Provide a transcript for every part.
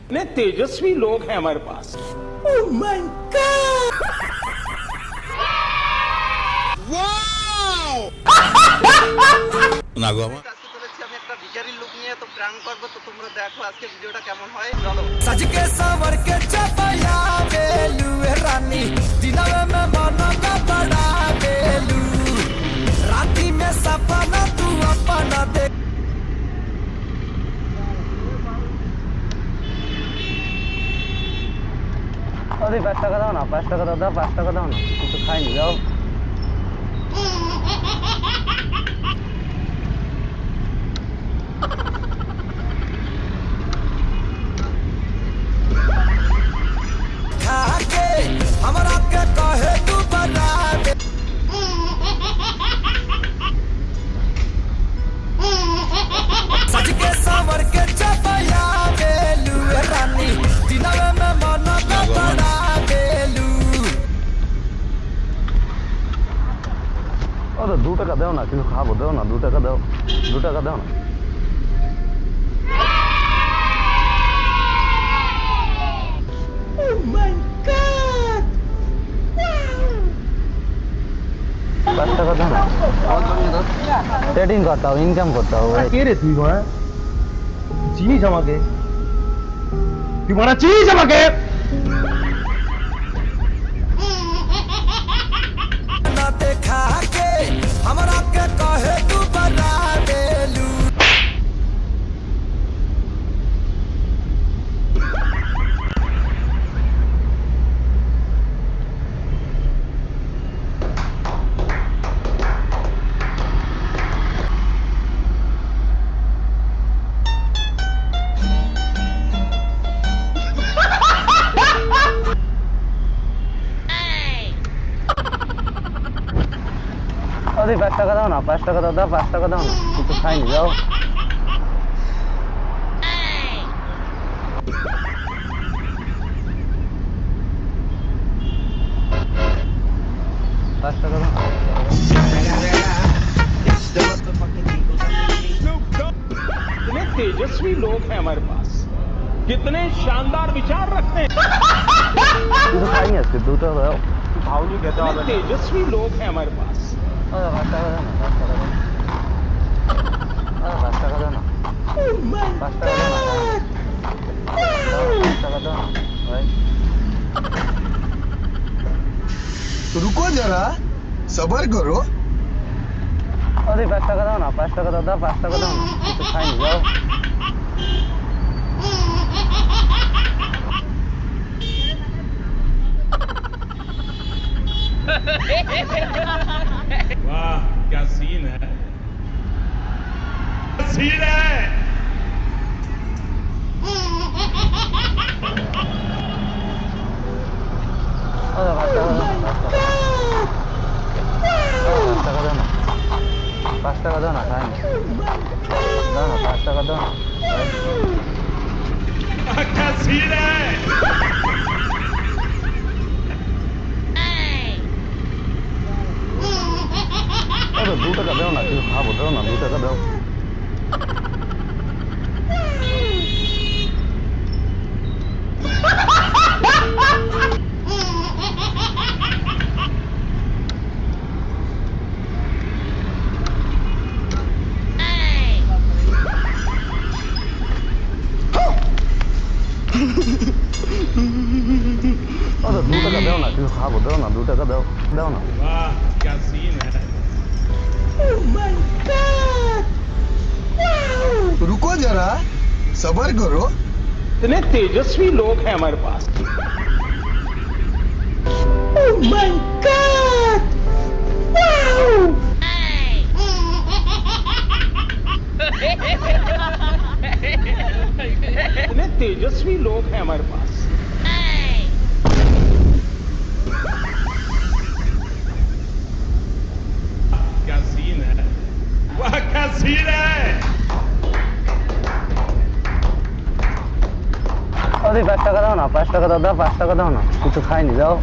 इतने तेजस्वी लोग हैं हमारे पास। Oh my God! वाओ! নাগো আমার আজকে চলেছি আমি একটা ভিখারির লুক নিয়ে তো প্র্যাঙ্ক করবো তো তোমরা দেখো আজকে ভিডিওটা কেমন হয় চলো सज के सावर के चपया बेलू रानी दिनवे में मन का बड़ा बेलू राती में सपना तू अपना देख अरे 5 টাকা দাও না 5 টাকা দাও 5 টাকা দাও না কিছু খাইনি যাও खा के हमरा के कहे तू बना दे सज के सावर के चपया बेलू रानी दिनवे में मन का बड़ा बेलू अरे 2 টাকা দাও না কিছু খাবো দাও না 2 টাকা দাও 2 টাকা দাও না ओह माय गॉड! 5 টাকা দাও না ট্রেডিং করতে হবে ইনকাম করতে হবে কে রে তুই মারা চিনিস আমাকে তুই মারা চিনিস আমাকে ना देखा के हमरा के कहे तू बना बेलू अरे 5 টাকা দাও না 5 টাকা দাও 5 টাকা দাও না কিছু খাইনি যাও पाँच টাকা দাও इतने तेजस्वी लोग हैं हमारे पास। कितने शानदार विचार रखते हैं। কিছু খাইনি আজকে 2 টাকা দাও ভাউনি খেতে হবে इतने तेजस्वी लोग हैं हमारे पास। अरे 5 টাকা দাও না 5 টাকা দাও না 5 টাকা দাও না 5 টাকা দাও না ভাই तो रुको जरा सबर करो अरे 5 টাকা দাও না 5 টাকা দাও 5 টাকা দাও না কিছু খাইনি যাও वाह क्या सीन है सीन है अरे 5 টাকা দাও না 5 টাকা দাও না 5 টাকা দাও না খাইনি দাও না 5 টাকা দাও না ভাই क्या सीन है अरे 2 টাকা দাও না কিছু খাবো দাও না 2 টাকা দাও अरे 2 টাকা দাও না কিছু খাবো দাও না 2 টাকা দাও দাও না वाह क्या सीन है ओह माय गॉड! तो रुको जरा सबर करो इतने तेजस्वी लोग हैं हमारे पास। Oh my God! इतने तेजस्वी लोग हैं हमारे पास। क्या सीन है वाह क्या सीन है अरे 5 টাকা দাও না 5 টাকা দাও 5 টাকা দাও না কিছু খাইনি যাও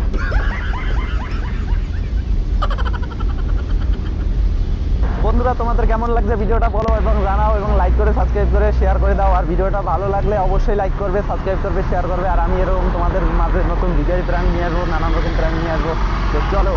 কোন বন্ধুরা তোমাদের কেমন লাগছে ভিডিওটা বলো এবং জানাও, এবং লাইক করে সাবস্ক্রাইব করে শেয়ার করে দাও। আর ভিডিওটা ভালো লাগলে অবশ্যই লাইক করবে, সাবস্ক্রাইব করবে, শেয়ার করবে। আর আমি এরকম তোমাদের মাঝে নতুন ভিডিও প্রাণী নিয়ে আসবো, নানান রকম প্রাণী নিয়ে আসবো। তো চলো